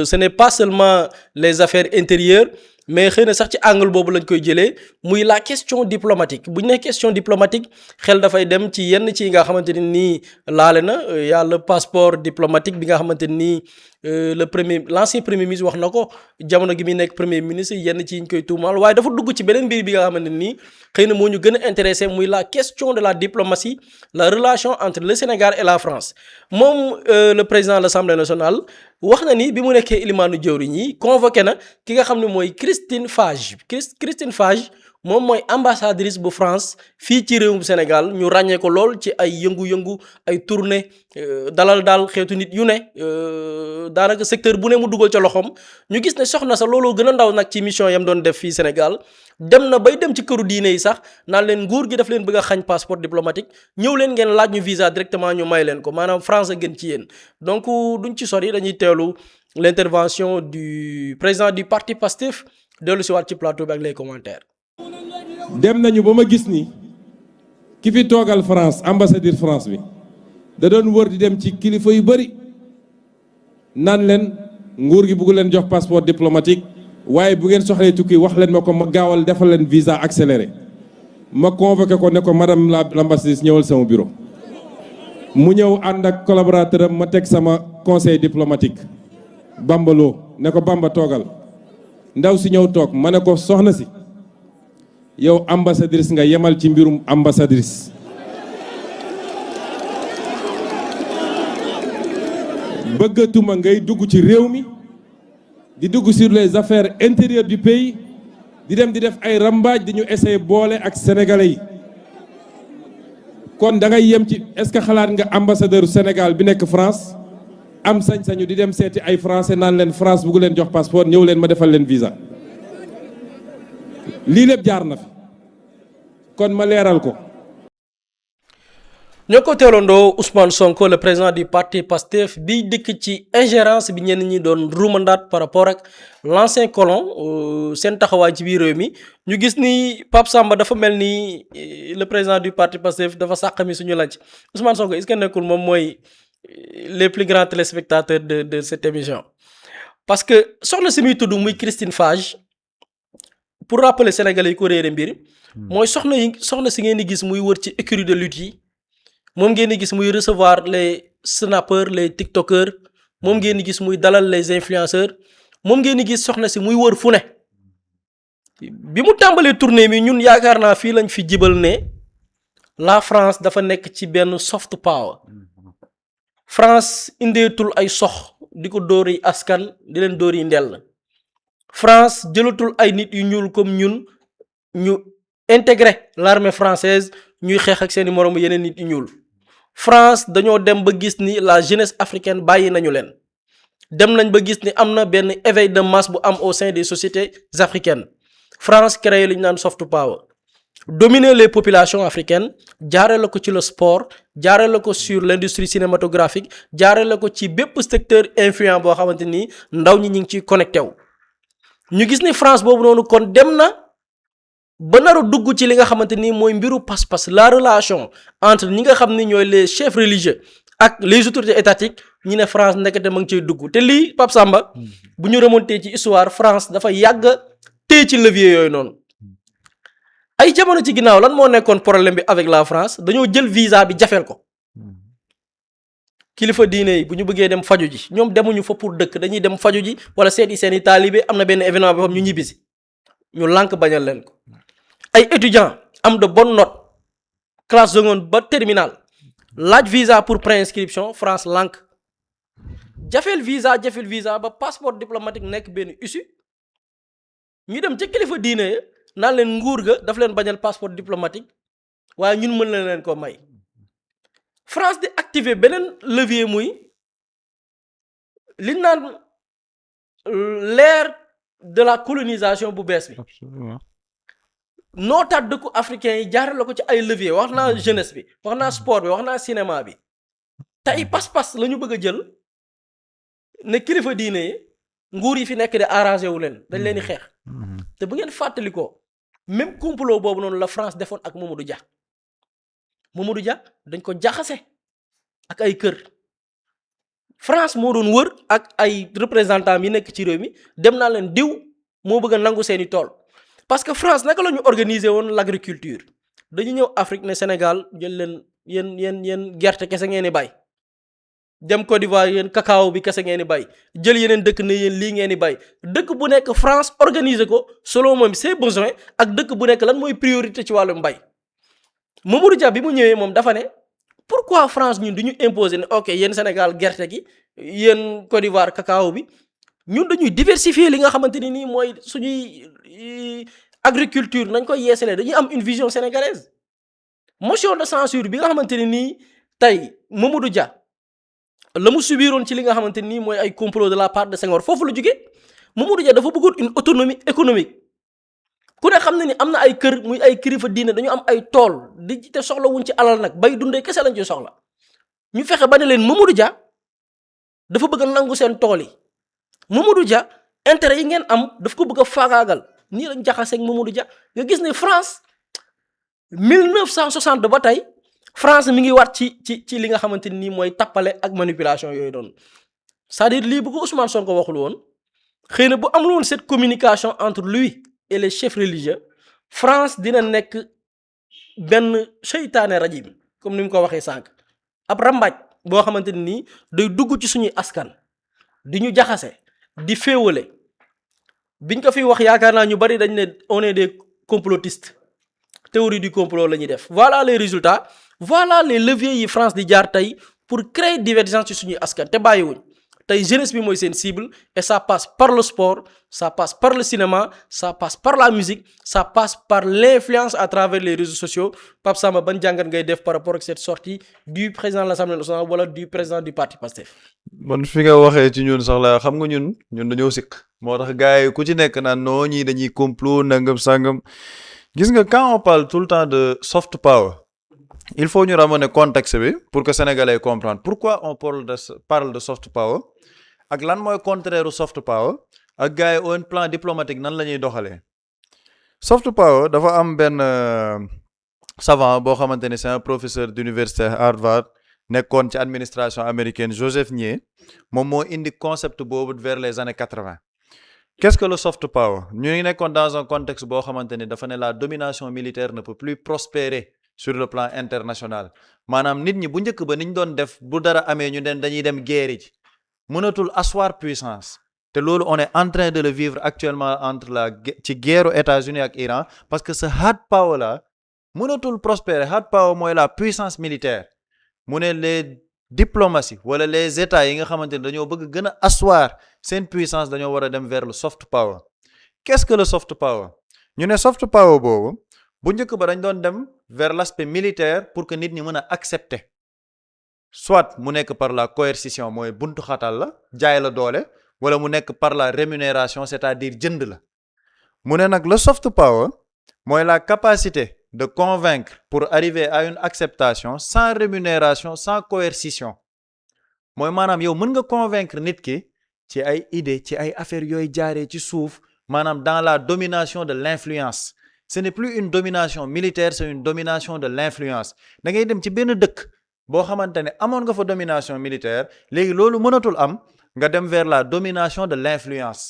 ce n'est pas seulement les affaires intérieures mais xëy na sax ci angle boobu lañ koy jëlee muy la question diplomatique bu ñu nee question diplomatique xel dafay dem ci yenn ci nga xamante ne nii laale na y a le passeport diplomatique bi nga xamante nii l'ancien premier ministre wax na ko jamono gi muy nekk premier ministre yenn ci ñu koy tuumaal waaye dafa dugg ci beneen mbir bi nga xamante nii xëy na moo ñu gën a intéressé muy la question de la diplomatie la relation entre le Sénégal et la France moom le président de l'Assemblée nationale wax na ni bi mu nekkee ilimaanu jëwriñ yi convoqué na ki nga xam ne mooy Christine Fage moom mooy ambassadrice bu France fii ci réewum Sénégal ñu ràññee ko lool ci ay yëngu-yëngu ay tournée dalal daal xeetu nit yu ne daanaka secteur bu ne mu dugal ca loxoom ñu gis ne soxna sa looloo gën a ndaw nag ci mission yam doon def fii Sénégal dem na bay dem ci këru diine yi sax naan leen nguur gi daf leen bëgg a xañ passeport diplomatique ñëw leen ngeen laaj ñu visa directement ñu may leen ko maanaam France a gën ci yéen donc duñ ci sori dañuy teelu l'intervention du président du parti Pastef dellu si waat ci plateau bi ak les commentaires. dem nañu ba ma gis ni ki fi toogal France ambassadeur France bi da doon wër di dem ci kilifa yu bari naan leen nguur gi bëgg leen jox passeport diplomatique waaye bu ngeen soxlee tukki wax leen ma ko ma gaawal defal leen visa accéléré ma convoqué ko ne ko madame l'ambassadrice ñëwal sama bureau mu ñëw ànd ak collaborateur am ma teg sama conseil diplomatique Bambaloo ne ko Bamba toogal ndaw si ñëw toog ma ne ko soxna si yow ambassadrice nga yemal ci mbirum ambassadrice bëggatuma ngay dugg ci réew mi di dugg sur les affaires intérieures du pays di dem di def ay rambaaj di ñu essayer boole ak sénégalais yi kon da ngay yem ci est-ce que xalaat nga ambassadeur Sénégal bi nekk France am sañ-sañu di dem seeti ay français naan leen France bugg leen jox passeport ñëw leen ma defal leen visa lii lépp jaar na fi kon ma leeral ko. ñoo ko teeloondoo Ousmane Sonko le président du parti Pastef bi dikk ci ingérence bi ñenn ñi doon ruumandaat par rapport ak l'ancien colon seen taxawaay ci biir réew mi ñu gis ni Pape Samba dafa mel ni le président du parti Pastef dafa sàqami suñu lanc Ousmane Sonko est-ce que nekkul moom mooy les plus grands téléspectateurs de cette émission parce que soxna si muy tudd muy Christine Fage pour rappeler Sénégalais yi ko réere mbir mooy soxna si ngeen di gis muy wër ci écurie de lutte yi moom ngeen di gis muy recevoir les snappeurs les tiktokers moom ngeen di gis muy dalal les influenceurs moom ngeen di gis soxna si muy wër fu ne bi mu tàmbalee tournée mi ñun yaakaar naa fii lañ fi jibal ne la France dafa nekk ci benn soft power France indeetul ay sox di ko dóori askan di leen dóori ndell France jëlatul ay nit yu ñuul comme ñun ñu intégrer l'armée française ñuy xeex ak seeni moroom yeneen nit yu ñuul France dañoo dem ba gis ni la jeunesse africaine bàyyi nañu leen dem nañ ba gis ni am na benn éveil de masse bu am au sein des sociétés africaines France créé li ñu naan soft power dominer les populations africaines jaarale ko ci le sport jaarale ko sur l'industrie cinématographique jaarale ko ci bépp secteur influent boo xamante ni ndaw ñi ñu ngi ciy connecté wu ñu gis ni France boobu noonu kon dem na ba naru dugg ci li nga xamante ni mooy mbiru pas-pas la relation entre ñi nga xam ni ñooy les chefs religieux ak les autorités étatiques ñi ne France ndekete ma ngi ciy dugg te lii Pape Samba bu ñu remonté ci histoire France dafa yàgg téye ci levier yooyu noonu ay jamono ci ginnaaw lan moo nekkoon problème bi avec la France dañoo jël visa bi jafeel ko kilifa diine yi bu ñu bëggee dem faju ji ñoom demuñu fa pour dëkk dañuy dem faju ji wala seeti seeni taalibe am na benn événement bi xam ñu ñibbisi ñu lànk bañal leen ko ay étudiants am de bonnes notes classe seconde ba terminale laaj visa pour préinscription France lànk jafeel visa ba passeport diplomatique nekk benn issue ñu dem ca kilifa diine naan leen nguur ga daf leen bañal passeport diplomatique waaye ñun mën na leen ko may France di activer beneen levier muy li naan l'ère de la colonisation bu bees bi nootaat dëkku africain yi jaarale ko ci ay levier wax naa jeunesse bi wax naa sport bi wax naa cinéma bi tey pas-pas la ñu bëgg a jël ne kilifa diine yi nguur yi fi nekk de arrangé wu leen dañ leen di xeex te bu ngeen fàttali ko même complot boobu noonu la France defoon ak Mamadou Dia dañ ko jaxase ak ay kër France moo doon wër ak ay représentants yi nekk ci réew mi dem naa leen diw moo bëgg a nangu seeni tool parce que France naka la ñu organiser woon l'agriculture dañu ñëw Afrique ne Sénégal jël leen yéen gerte kese ngeen di bay dem Côte d'Ivoire yéen cacao bi kese ngeen di bay jël yeneen dëkk ne yéen lii ngeen di bay dëkk bu nekk France organiser ko selon moom ses besoins ak dëkk bu nekk lan mooy priorité ci wàllum mbay Mamadou Dia bi mu ñëwee moom dafa ne pourquoi France ñun du ñu imposer ne ok yéen Sénégal gerte gi yéen Côte d'Ivoire cacao bi ñun dañuy diversifier li nga xamante ni nii mooy suñuy agriculture nañ koy yeesalee dañuy am une vision sénégalaise motion de censure bi nga xamante ni nii tey Mamadou Dia la mu subiroon ci li nga xamante ni mooy ay complot de la part de Senghor foofu la jógee Mamadou Dia dafa bëggoon une autonomie économique ku ne xam na ni am na ay kër muy ay kilifa diine dañu am ay tool di te soxla wuñ ci alal nag bay dundee kese lañ ci soxla ñu fexe ba ne leen Mamadou Dia dafa bëgg a nangu seen tool yi Mamadou Dia intérêt yi ngeen am daf ko bëgg a faagaagal nii lañ jaxaseeg Mamadou Dia nga gis ne France 1960 ba tey France mi ngi waat ci li nga xamante ni mooy tappale ak manipulation yooyu doon c'est-à-dire lii bu ko Ousmane Sonko waxul woon xëy na bu amul woon cette communication entre lui et les chefs religieux France dina nekk benn seytaane rajim comme ni mu ko waxee sànq ab rambaaj boo xamante ni nii day dugg ci suñuy askan di ñu jaxase di féewale biñ ko fi wax yaakaar naa ñu bari dañ ne on est des complotistes théorie du complot la ñuy def voilà les résultats voilà les leviers yi France di jaar tey pour créer divergence ci suñuy askan te bàyyiwuñ tey jeunesse bi mooy seen cible et ça passe par le sport ça passe par le cinéma ça passe par la musique ça passe par l'influence à travers les réseaux sociaux Pape Samba ban jàngat ngay def par rapport ak cette sortie du président de l'Assemblée nationale wala du président du parti PASTEF. man fi nga waxee ci ñun sax la xam nga ñun dañoo sikk moo tax gars yi ku ci nekk naan noo ñii dañuy complot nangam sangam gis nga quand on parle tout le temps de soft power il faut ñu ramener contexte bi pour que sénégalais comprendre pourquoi on parle de soft power ak lan mooy contraire soft power ak gars yi au plan diplomatique nan la ñuy doxalee soft power dafa am benn savant boo xamante ne c'est un professeur d'université Harvard nekkoon ci administration américaine Joseph Nye moom moo indi concept boobu vers les années 80 qu'est-ce que le soft power ñu ngi nekkoon dans un contexte boo xamante ne dafa ne la domination militaire ne peut plus prospérer sur le plan international maanaam nit ñi bu njëkk ba ni ñu doon def bu dara amee ñu dañuy dem guerre ji mënatul asseoir puissance te loolu on est en train de le vivre actuellement ci guerre États-Unis ak Iran parce que ce hard power là mënatul prospérer hard power mooy la puissance militaire mu ne les diplomaties wala les états yi nga xamante ne dañoo bëgg gën a asseoir seen puissance dañoo war a dem vers le soft power qu'est-ce que le soft power ñu ne soft power boobu bu njëkk ba dañ doon dem vers l'aspect militaire pour que nit ñi mën a accepter soit mu nekk par la coercition mooy buntu xatal la jaay la doole wala mu nekk par la rémunération c'est-à-dire jënd la mu ne nag le soft power mooy la capacité de convaincre pour arriver à une acceptation sans rémunération sans coercition mooy maanaam yow mën nga convaincre nit ki ci ay idées ci ay affaires yooyu jaaree ci suuf maanaam dans la domination de l'influence ce n'est plus une domination militaire c'est une domination de l'influence da ngay dem ci benn dëkk boo xamante ne amoon nga fa domination militaire léegi loolu mënatul am nga dem vers la domination de l'influence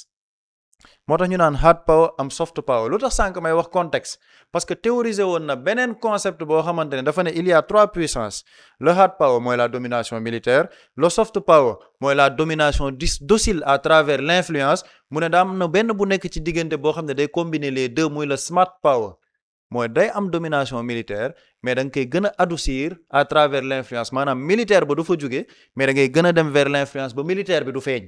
moo tax ñu naan hard power am soft power lu tax sànq may wax contexte parce que théoriser woon na beneen concept boo xamante ne dafa ne il y a trois puissances le hard power mooy la domination militaire le soft power mooy la domination docile à travers l'influence mu ne daa am na benn bu nekk ci diggante boo xam ne day combiner les deux muy le smart power mooy day am domination militaire mais da nga koy gën a adoucir à travers l'influence maanaam militaire ba du fa jóge mais da ngay gën a dem vers l'influence ba militaire bi du feeñ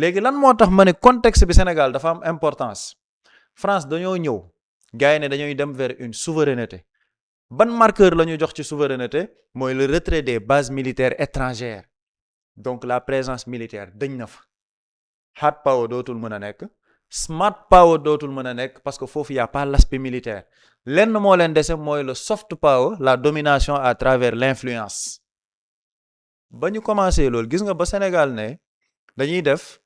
léegi lan moo tax ma ne contexte bi Sénégal dafa am importance France dañoo ñëw gars yi ne dañuy dem vers une souveraineté ban marqueur la ñu jox ci souveraineté mooy le retrait des bases militaires étrangères donc la présence militaire dañ na fa hard power dootul mën a nekk smart power dootul mën a nekk parce que foofu y a pas l'aspect militaire lenn moo leen dese mooy le soft power la domination à travers l'influence ba ñu commencé loolu gis nga ba Sénégal ne dañuy def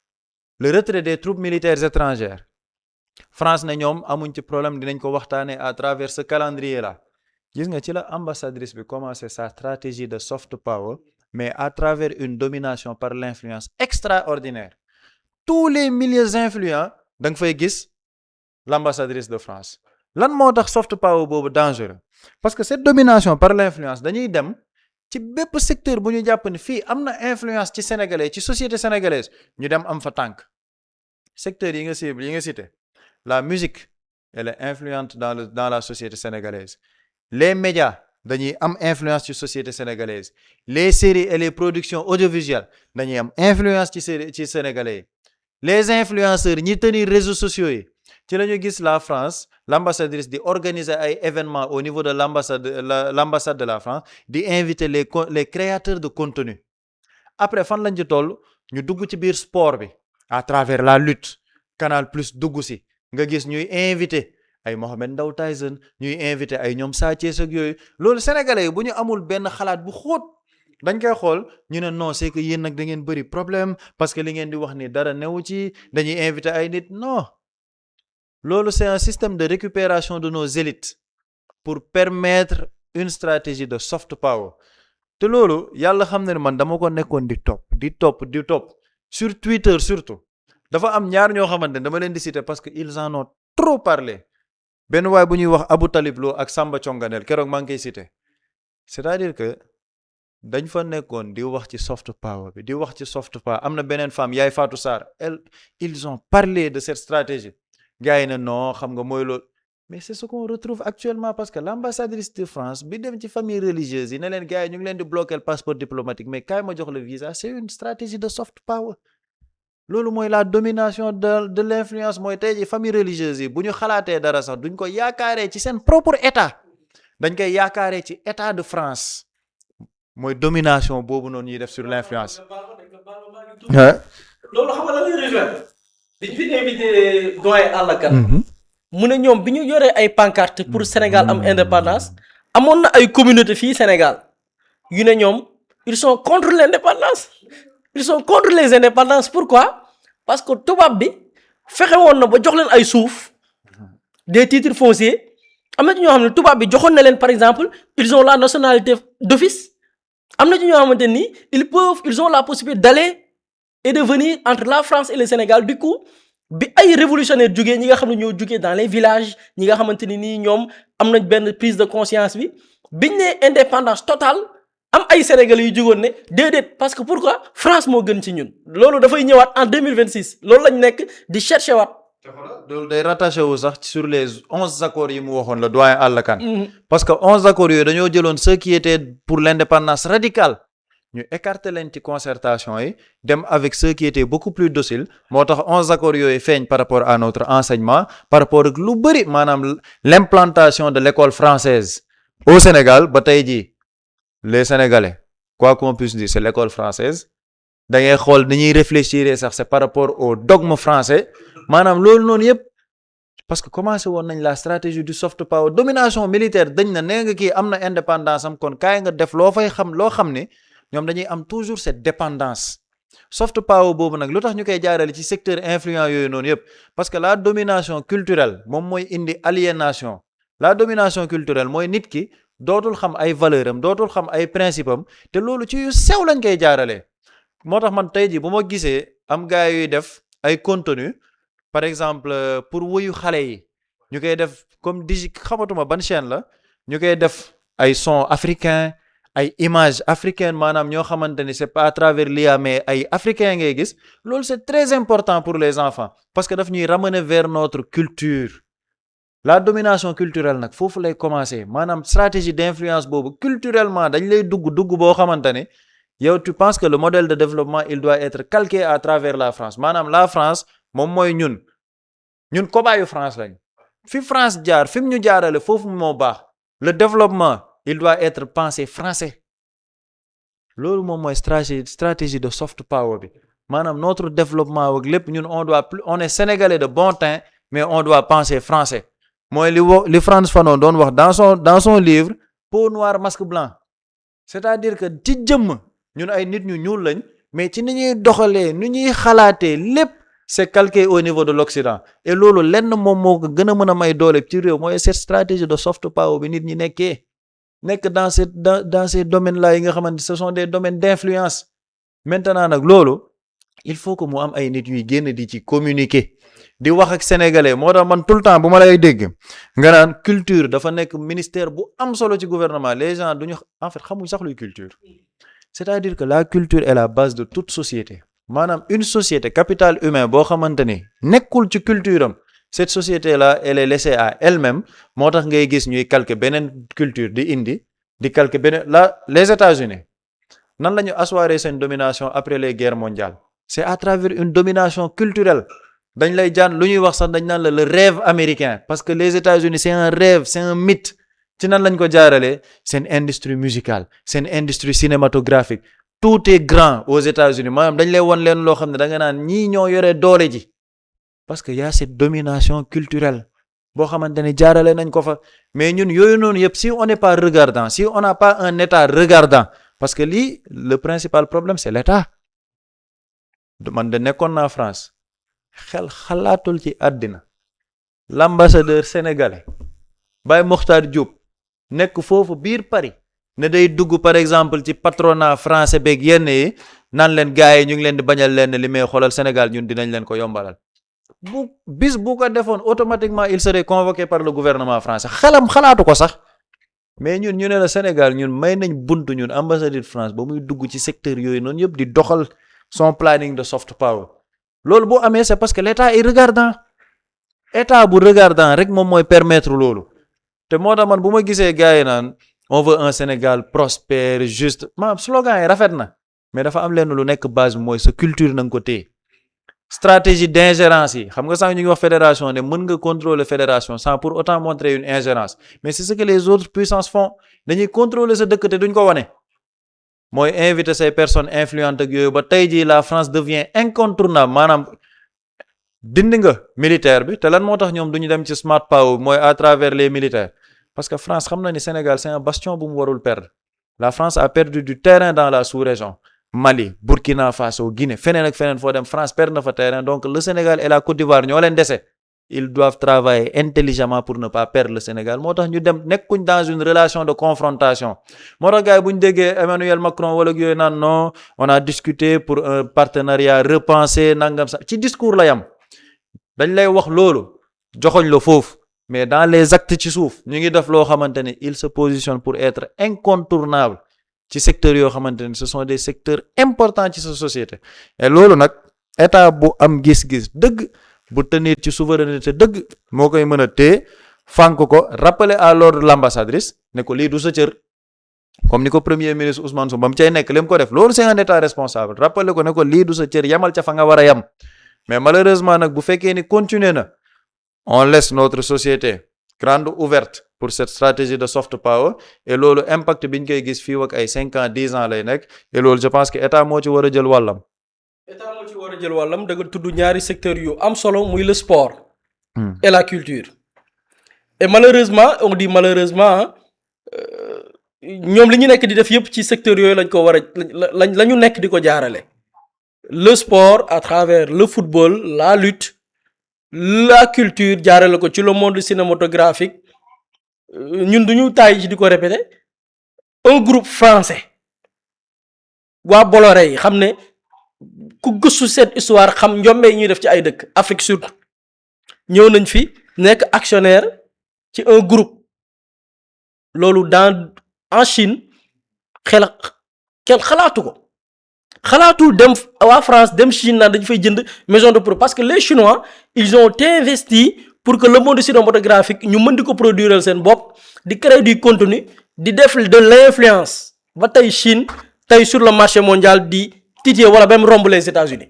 le retrait des troupes militaires étrangères France ne ñoom amuñ ci problème dinañ ko waxtaanee à travers ce calendrier là gis nga ci la ambassadrice bi commencé sa stratégie de soft power mais à travers une domination par l'influence extraordinaire. Tous les milieux influents da nga fay gis l'ambassadrice de France. Lan moo tax soft power boobu dangereux parce que cette domination par l'influence dañuy dem ci bépp secteur bu ñu jàpp ni fii am na influence ci sénégalais ci société sénégalaise ñu dem am fa tànk secteur yi nga cible yi nga cité la musique elle est influente dans la société sénégalaise les médias dañuy am influence ci société sénégalaise les séries et les productions audiovisuelles dañuy am influence ci sénégalais les influenceurs ñi tenir réseaux sociaux yi ci la ñu gis la France l'ambassadrice di organiser ay événements au niveau de l'ambassade de la France di inviter les créateurs de contenu après fan lañ ci toll ñu dugg ci biir sport bi à travers la lutte Canal Plus dugg si nga gis ñuy inviter ay Mohamed Ndao Tyson ñuy inviter ay ñoom Sa Thiès ak yooyu loolu sénégalais yi bu ñu amul benn xalaat bu xóot dañ koy xool ñu ne non c'est que yéen nag da ngeen bëri problème parce que li ngeen di wax ni dara newu ci dañuy inviter ay nit non loolu c'est un système de récupération de nos élites pour permettre une stratégie de soft power te loolu yàlla xam ne man dama ko nekkoon di topp sur Twitter surtout dafa am ñaar ñoo xamante ne dama leen di citer parce que ils en ont trop parlé benn waay bu ñuy wax Abou Talib Lo ak Samba Conganel keroog maa ngi koy citer c'est-à-dire que dañ fa nekkoon di wax ci soft power bi di wax ci soft power am na beneen femme Yaay Fatou Sarr ils ont parlé de cette stratégie gars yi ne non xam nga mooy loolu mais c'est ce qu'on retrouve actuellement parce que l'ambassadrice de France bi dem ci famille religieuse yi ne leen gars yi ñu ngi leen di bloquer le passeport diplomatique mais kaay ma jox le visa c'est une stratégie de soft power loolu mooy la domination de l'influence mooy tey ji famille religieuse yi bu ñu xalaatee dara sax duñ ko yaakaaree ci seen propre état dañ koy yaakaaree ci état de France mooy domination boobu noonu ñuy def sur l'influence. loolu xam nga la ñuy rejoindre biñ fi invité doyen Alla Kane mu ne ñoom bi ñu yoree ay pancarte pour Sénégal am indépendance amoon na ay communauté fii Sénégal yu ne ñoom ils sont contre l'indépendance ils sont contre les indépendances pourquoi parce que tubaab bi fexe woon na ba jox leen ay suuf des titres fonciers am na ci ñoo xam ne tubaab bi joxoon na leen par exemple ils ont la nationalité d'office am na ci ñoo xamante ni ils ont la possibilité d'aller et de venir entre la France et le Sénégal du coup bi ay révolutionnaires jugee ñi nga xam ne ñoo jugee dans les villages ñi nga xamante ni nii ñoom am nañ benn prise de conscience biñ ne indépendance totale am ay Sénégalais yu jugoon ne déedéet parce que pourquoi France moo gën ci ñun loolu dafay ñëwaat en 2026 loolu lañ nekk di chercher waat. loolu day rattaché wu sax sur les 11 accords yi mu waxoon le doyen Alla Kane parce que 11 accords yooyu dañoo jëloon ceux qui étaient pour l'indépendance radicale ñu écarter leen ci concertation yi dem avec ceux qui étaient beaucoup plus dociles moo tax 11 accords yooyu feeñ par rapport à notre enseignement par rapport ak lu bëri maanaam l'implantation de l'école française au Sénégal ba tey jii les Sénégalais quoi qu'on puisse dire c'est l'école française da ngay xool ni ñuy réfléchir sax c'est par rapport au dogme français maanaam loolu noonu yëpp parce que commencé woon nañ la stratégie du soft power domination militaire dañ na nee nga kii am na indépendance am kon kaay nga def loo xam ne ñoom dañuy am toujours cette dépendance soft power boobu nag lu tax ñu koy jaarale ci secteur influent yooyu noonu yëpp parce que la domination culturelle moom mooy indi aliénation la domination culturelle mooy nit ki dootul xam ay valeur am dootul xam ay principe am te loolu ci yu sew lañ koy jaaralee moo tax man tey jii bu ma gisee am gars yuy def ay contenu par exemple pour wuyu xale yi ñu koy def comme xamatuma ban chaîne la ñu koy def ay son africain ay images africaines maanaam ñoo xamante ni c'est pas à travers l'IA mais ay africains ngay gis loolu c'est très important pour les enfants parce que daf ñuy ramener vers notre culture la domination culturelle nag foofu lay commencer maanaam stratégie d'influence boobu culturellement dañ lay dugg boo xamante ne yow tu penses que le modèle de développement il doit être calqué à travers la France maanaam la France moom mooy ñun kobaayu France lañ fi France jaar fi mu ñu jaarale foofu moo baax le développement il doit être pensé français loolu moom mooy stratégie de soft power bi maanaam notre développement ak lépp ñun on est sénégalais de bon teint mais on doit penser français mooy li Frantz Fanon doon wax dans son livre peau noire masque blanc c'est-à-dire que ci jëmm ñun ay nit ñu ñuul lañ mais ci ni ñuy doxalee ni ñuy xalaatee lépp c'est calqué au niveau de l'Occident et loolu lenn moom moo ko gën a mën a may doole ci réew mooy cette stratégie de soft power bi nit ñi nekkee nekk dans ces domaines là yi nga xamante ce sont des domaines d'influence maintenant nag loolu il faut que mu am ay nit yuy génn di ci communiquer di wax ak sénégalais moo tax man tout le temps bu ma lay dégg nga naan culture dafa nekk ministère bu am solo ci gouvernement les gens duñu en fait xamuñ sax luy culture c'est-à-dire que la culture est la base de toute société maanaam une société capital humain boo xamante ni nekkul ci culture am cette société là elle est laissée à elle-même moo tax ngay gis ñuy calquer beneen culture di calquer beneen les États-Unis nan la ñu asseoir seen domination après les guerres mondiales c'est à travers une domination culturelle dañ lay jaan lu ñuy wax sax dañ naan la le rêve américain parce que les États-Unis c'est un rêve c'est un mythe ci nan lañ ko jaaralee seen industrie musicale seen industrie cinématographique tout est grand aux États-Unis maanaam dañ lay won leen loo xam ne da nga naan ñii ñoo yore doole ji parce que y a cette domination culturelle boo xamante ne jaarale nañ ko fa mais ñun yooyu noonu yëpp si on n'est pas regardant si on n'a pas un état regardant parce que lii le principal problème c'est l'état man de nekkoon naa France xel xalaatul ci àddina l'ambassadeur sénégalais Baye Mokhtar Diop nekk foofu biir Paris ne day dugg par exemple ci patronat français beeg yenn yi naan leen gars yi ñu ngi leen di bañal leen li may xoolal Sénégal ñun dinañ leen ko yombalal bu ko defoon automatiquement il serait convoqué par le gouvernement français xalaatu ko sax mais ñun ñu ne la Sénégal ñun may nañ buntu ñun ambassadeur de France ba muy dugg ci secteur yooyu noonu yëpp di doxal son planning de soft power loolu boo amee c'est parce que l'état est regardant état bu regardant rek moom mooy permettre loolu te moo tax man bu ma gisee gars yi naan on veut un Sénégal prospère juste maanaam slogan yi rafet na mais dafa am lenn lu nekk base bi mooy sa culture na nga ko téye stratégie d'ingérence yi xam nga sax ñu ngi wax fédération ne mën nga contrôler fédération sans pour autant montrer une ingérence mais c'est ce que les autres puissances font dañuy contrôler sa dëkk te duñ ko wane mooy inviter ces personnes influentes ak yooyu ba tey jii la France devient incontournable maanaam dindi nga militaire bi te lan moo tax ñoom duñu dem ci smart power mooy à travers les militaires parce que France xam na ni Sénégal c'est un bastion bu mu warul perdre la France a perdu du terrain dans la sous-région Mali Burkina Faso Guinée feneen ak feneen foo dem France perd na fa terrain donc le Sénégal et la Côte d'Ivoire ñoo leen dese ils doivent travailler intelligemment pour ne pas perdre le Sénégal moo tax ñu dem nekkuñ dans une relation de confrontation moo tax gars yi bu ñu déggee Emmanuel Macron wala yooyu naan non on a discuté pour un partenariat repensé nangam sax ci discours la yam dañ lay wax loolu joxoñ la foofu mais dans les actes ci suuf ñu ngi def loo xamante ne il se positionne pour être incontournable ci secteurs yoo xamante ne ce sont des secteurs importants ci sa société et loolu nag état bu am gis-gis dëgg bu tenir ci souveraineté dëgg moo koy mën a téye fànk ko rappeler à l'ordre l'ambassadrice ne ko lii du sa cër comme ni ko premier ministre Ousmane Sonko ba mu cay nekk li mu ko def loolu c'est un état responsable rappeler ko ne ko lii du sa cër yamal ca fa nga war a yam mais malheureusement nag bu fekkee ni continuer na on laisse notre société grande ouverte pour cette stratégie de soft power et loolu impact bi ñu koy gis fii ak ay 5 ans 10 ans lay nekk et loolu je pense que état moo ci war a jël wàllam. état moo ci war a jël wàllam da nga tudd ñaari secteurs yu am solo muy le sport. et la culture. et malheureusement on dit malheureusement ñoom li ñu nekk di def yëpp ci secteurs yooyu lañ ko war a la ñu nekk di ko jaarale. le sport à travers le football la lutte la culture jaarale ko ci le monde cinématographique ñun duñu tàyyi ci di ko répéter un groupe français waa Bolloré yi xam ne ku gëstu cette histoire xam njombe yi ñuy def ci ay dëkk Afrique surtout ñëw nañ fi nekk actionnaire ci un groupe loolu en Chine xel xalaatu ko xalaatul dem waa France dem Chine naan dañu fay jënd maison de pro parce que les Chinois ils ont investi pour que le monde cinématographique ñu mën di ko produire seen bopp di créer du contenu di def de l'influence ba tey Chine tey sur le marché mondial di titiller wala même romb les États-Unis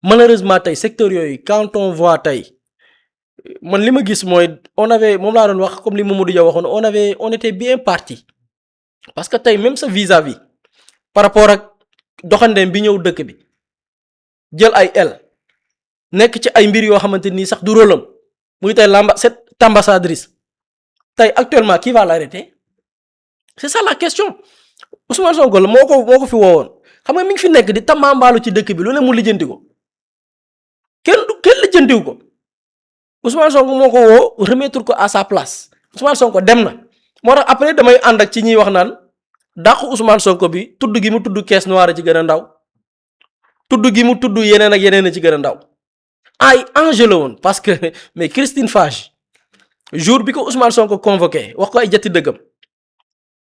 malheureusement tey secteur yooyu quand on voit tey man li ma gis mooy moom laa doon wax comme li Mamadou Dia waxoon on était bien parti parce que tey même sa vis-à-vis par rapport ak doxandeem bi ñëw dëkk bi jël ay nekk ci ay mbir yoo xamante nii sax du rôlam muy tey cette ambassadrice tey actuellement qui va l'arrêter c'est ça la question Ousmane Sonko la moo ko fi woowoon xam nga mi ngi fi nekk di tamambaalu ci dëkk bi lu ne mu lijjanti ko kenn lijjantiw ko Ousmane Sonko moo ko woo remettre ko à sa place Ousmane Sonko dem na moo tax après damay ànd ak ci ñuy wax naan dàqu Ousmane Sonko bi tudd gi mu tudd caisse noire ci gën a ndaw tudd gi mu tudd yeneen ak yeneen a ci gën a ndaw ay enjeu la woon parce que mais Christine Fage jour bi ko Ousmane Sonko convoqué wax ko ay jatti dëggam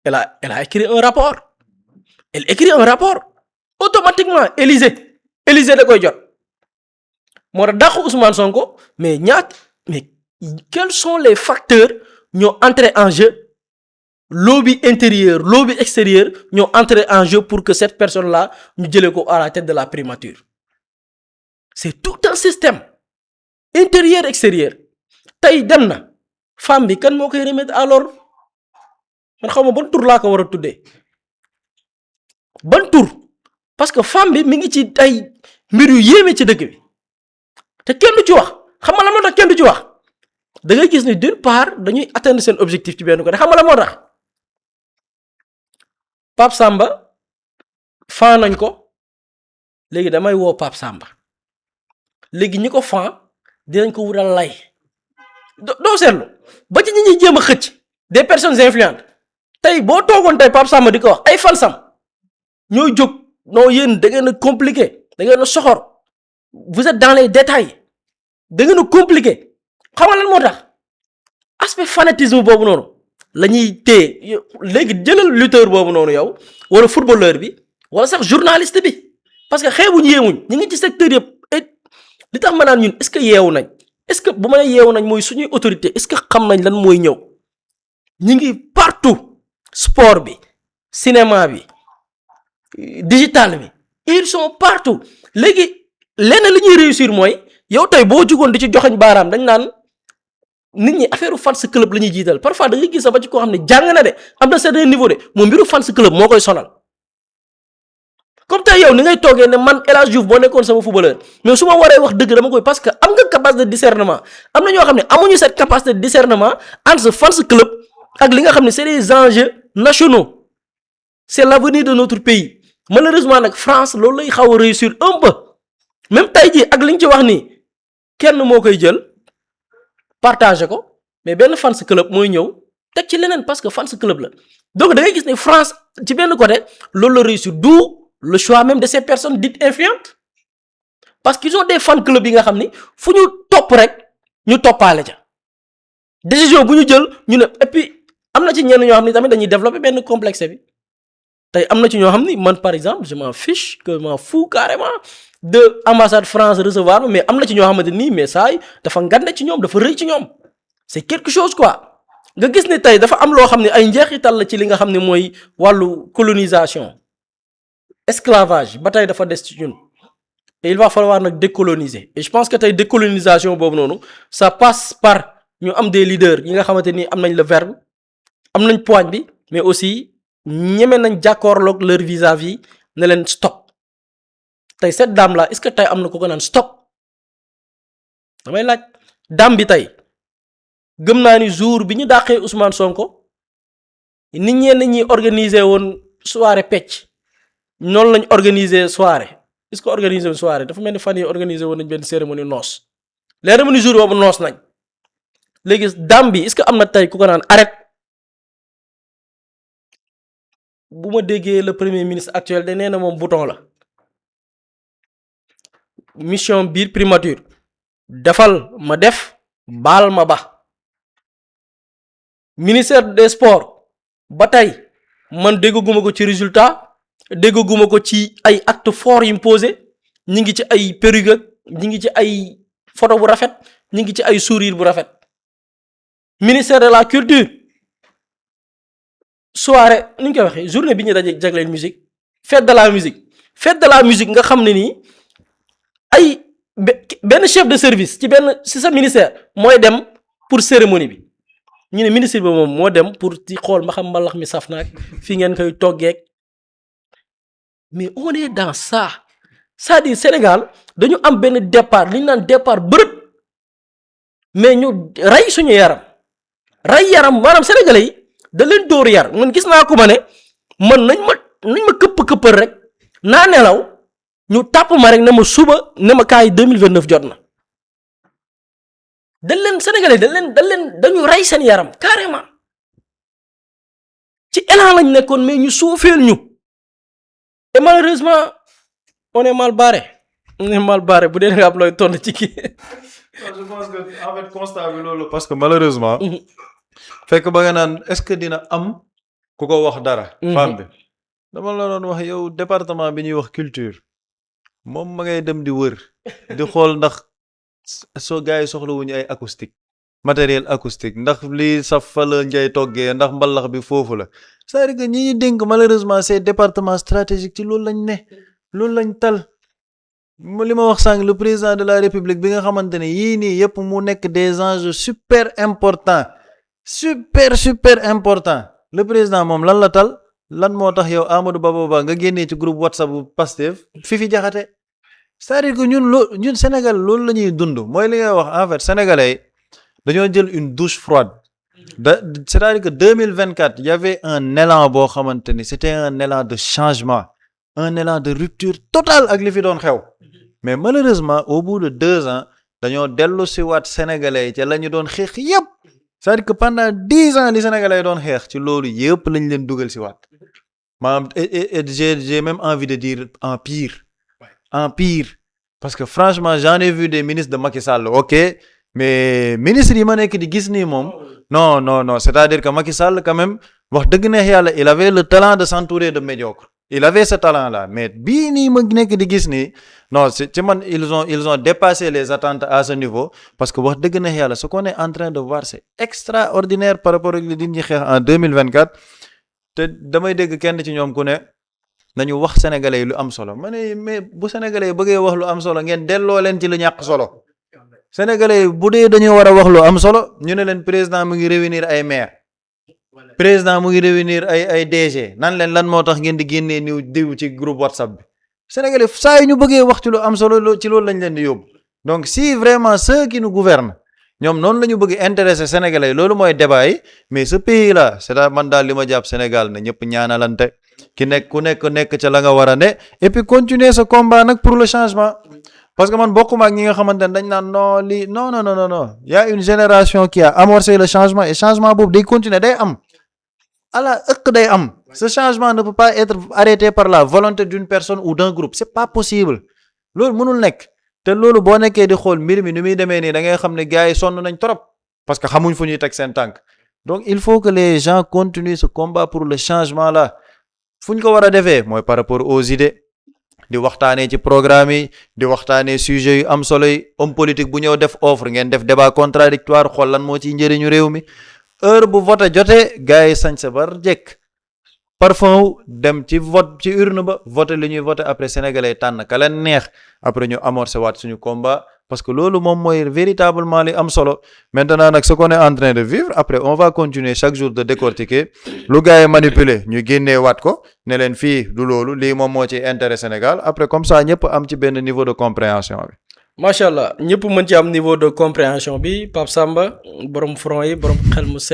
elle a écrit un rapport elle écrit un rapport automatiquement Élysée da koy jot moo tax dàqu Ousmane Sonko mais quels sont les facteurs ñoo entré en jeu lobby intérieur lobby extérieur ñoo entré en jeu pour que cette personne là ñu jëlee ko à la tête de la primature c'est tout un système intérieur extérieur tey dem na femme bi kan moo koy remettre à l'ordre man xaw ma ban tur laa ko war a tuddee ban tur parce que femme bi mi ngi ci ay mbir yu yéeme ci dëkk bi te kenn du ci wax xam nga la moo tax kenn du ci wax da ngay gis ni d'une part dañuy atteindre seen objectif ci benn côté xam nga la moo tax Pape Samba fan nañ ko léegi damay woo Pape Samba léegi ñi ko fan dinañ ko wutal lay doo seetlu ba ci ñi ñuy jéem a xëcc des personnes influentes tey boo toogoon tey Pape Samba di ko wax ay fansam ñooy jóg non yéen da ngeen a compliqué da ngeen a soxor vous êtes dans les détails da ngeen a compliqué xam nga lan moo tax aspect fanatisme boobu noonu la ñuy téye léegi jëlal lutteur boobu noonu yow wala footballeur bi wala sax journaliste bi parce que xeebuñ yeewuñ ñu ngi ci secteur yëpp li tax ma naan ñun est-ce que yeewu nañ est-ce que bu ma nee yeewu nañ mooy suñuy autorité est-ce que xam nañ lan mooy ñëw ñu ngi partout sport bi cinéma bi digital bi ils sont partout léegi lenn li ñuy réussir mooy yow tey boo jugoon di ci joxeñ baaraam dañ naan nit ñi affaire fans club la ñuy jiital parfois da ngay gis ba ci koo xam ne jàng na de am na certain niveau de moom mbiru fans club moo koy sonal comme tey yow ni ngay toogee ne man El Hadj Diouf boo nekkoon sama footballeur mais su ma waree wax dëgg dama koy parce que am nga capacité de discernement am na ñoo xam ne amuñu cette capacité de discernement entre fans club ak li nga xam ne c'est des enjeux nationaux c'est l'avenir de notre pays malheureusement nag France loolu lay xaw a réussir un peu même tey jii ak li ñu ci wax nii kenn moo koy jël partager ko mais benn fans club mooy ñëw teg ci leneen parce que fans club la donc da ngay gis ne France ci benn côté loolu la réussir d'où le choix même de ces personnes dites influentes parce qu'ils ont des fan club yi nga xam ni fu ñu topp rek ñu toppaale ca décision bu ñu jël ñu ne et puis am na ci ñenn ñoo xam ni tamit dañuy développer benn complexe bi tey am na ci ñoo xam ni man par exemple je m'en fiche que m'en fous carrément de ambassade France recevoir mais am na ci ñoo xamante nii mais saa yi dafa ngande ci ñoom dafa rëy ci ñoom c'est quelque chose quoi nga gis ne tey dafa am loo xam ne ay njeexital la ci li nga xam ne mooy wàllu colonisation esclavage ba tey dafa des ci ñun et il va falloir nag décoloniser et je pense que tey décolonisation boobu noonu ça passe par ñu am des leaders yi nga xamante ni am nañ le verbe am nañ poigne bi mais aussi ñeme nañ jàkkaarloog leur vis-à-vis ne leen stop tey cette dame là est-ce que tey am na ko ko naan stop damay laaj dame bi tey gëm naa ni jour bi ñu dàqee Ousmane Sonko nit ñenn ñi organiser woon soirée pecc noonu lañ organiser soirée est-ce que organiser woon soirée dafa mel ni fan yi organiser woon nañ benn cérémonie noos leer na ni jour boobu noos nañ léegi dame bi est-ce que am na tey ku ko naan arrête bu ma déggee le premier ministre actuel de nee na moom bouton la mission biir primature defal ma def baal ma ba ministère des sports ba tey man déggaguma ko ci résultat déggaguma ko ci ay actes forts yu mu posé ñi ngi ci ay perruque ñi ngi ci ay photo bu rafet ñi ngi ci ay sourire bu rafet ministère de la culture soirée ni ñu koy waxee journée bi ñu daje jagleel musique fête de la musique nga xam ne nii ay benn chef de service ci sa ministère mooy dem pour cérémonie bi ñu ne ministre bi moom moo dem pour ci xool ma xam mbalax mi saf naag fii ngeen koy toggeeg mais on est dans ça c'est-à-dire Sénégal dañu am benn départ li ñu naan départ bërëb mais ñu rey suñu yaram maanaam sénégalais yi da leen dóor yar man gis naa ko ma ne man nañ ma këppal rek naa nelaw ñu tàpp ma rek ne ma suba ne ma kaay 2029 jot na dañ leen sénégalais dañu rey seen yaram carrément ci élan lañ nekkoon mais ñu suufeel ñu et malheureusement on est mal barré bu dee nga am looy tontu ci kii. je pense que en fait constat bi loolu parce que malheureusement. fekk ba nga naan est-ce que dina am ku ko wax dara. femme bi dama la doon wax yow département bi ñuy wax culture moom ma ngay dem di wër di xool ndax soo gars yi soxlawuñu ay acoustique matériel acoustique ndax lii saf fa la ngay toggee ndax mbalax bi foofu la c'est-à-dire que ñi ñuy dénk malheureusement ces départements stratégiques ci loolu lañ ne loolu lañ tal. li ma wax sànq le président de la république bi nga xamante ne yii nii yëpp mu nekk des enjeux super importants super important le président moom lan la tal lan moo tax yow Amadou Ba nga génnee ci groupe WhatsApp bu Pastef Fifi Diakhaté c'est-à-dire que ñun Sénégal loolu la ñuy dund mooy li ngay wax en fait sénégalais dañoo jël une douche froide c'est-à-dire que 2024 il y avait un élan boo xamante ni c'était un élan de changement un élan de rupture totale ak li fi doon xew mais malheureusement au bout de 2 ans dañoo dellu si waat sénégalais yi ca la ñu doon xeex yépp c'est-à-dire que pendant 10 ans li sénégalais yi doon xeex ci loolu yépp lañ leen dugal si waat maanaam et j'ai même envie de dire en pire parce que franchement j'en ai vu des ministres de Macky Sall ok mais ministres yi ma nekk di gis nii moom non c'est-à-dire que Macky Sall quand même wax dëgg neex yàlla il avait le talent de s'entourer de médiocres il avait ce talent là mais bii nii ma nekk di gis nii non ci man ils ont dépassé les attentes à ce niveau parce que wax dëgg neex yàlla ce qu'on est en train de voir c'est extraordinaire par rapport ak li di ñuy xeex en 2024 te damay dégg kenn ci ñoom ku ne nañu wax sénégalais yi lu am solo ma ne mais bu sénégalais yi bëggee wax lu am solo ngeen delloo leen ci lu ñàkk solo sénégalais yi bu dee dañoo war a wax lu am solo ñu ne leen président mu ngi réunir ay maire président mu ngi réunir ay DG nan leen lan moo tax ngeen di génnee niw diw ci groupe WhatsApp bi sénégalais saa yi ñu bëggee wax ci lu am solo ci loolu lañ leen di yóbbu donc si vraiment ceux qui nous gouvernent ñoom noonu la ñu bëgg intéresser sénégalais yi loolu mooy débat yi mais ce pays là c'est man daal li ma jàpp Sénégal ne ñëpp ñaanalante ki nekk ku nekk ca la nga war a ne et puis continuer ce combat nag pour le changement parce que man bokkuma ak ñi nga xamante ne dañ naan non lii non y a une génération qui a amorcé le changement et changement boobu day continuer day am ala ëq day am ce changement ne peut pas être arrêté par la volonté d'une personne ou d'un groupe c'est pas possible loolu mënul nekk te loolu boo nekkee di xool mbir mi ni muy demee nii da ngay xam ne gars yi sonn nañ trop parce que xamuñ fu ñuy teg seen tànk donc il faut que les gens continuent ce combat pour le changement là fu ñu ko war a defee mooy par rapport aux idées di waxtaanee ci programme yi di waxtaanee sujet yu am solo yi homme politique bu ñëw def offre ngeen def débat contradictoire xool lan moo ciy njëriñu réew mi heure bu vote jotee gars yi sañ sa bar jekk parfum wu dem ci vote ci urne ba vote li ñuy vote après sénégalais tànn ka leen neex après ñu amorcé waat suñu combat parce que loolu moom mooy véritablement li am solo maintenant nag ce qu'on est en train de vivre après on va continuer chaque jour de décortiquer lu gars yi manipuler ñu génnee waat ko ne leen fii du loolu lii moom moo ci intérêt Sénégal après comme ça ñëpp am ci benn niveau de compréhension bi. macha allah ñëpp mën ci am niveau de compréhension bi Pape Samba borom front yi borom xel mu sell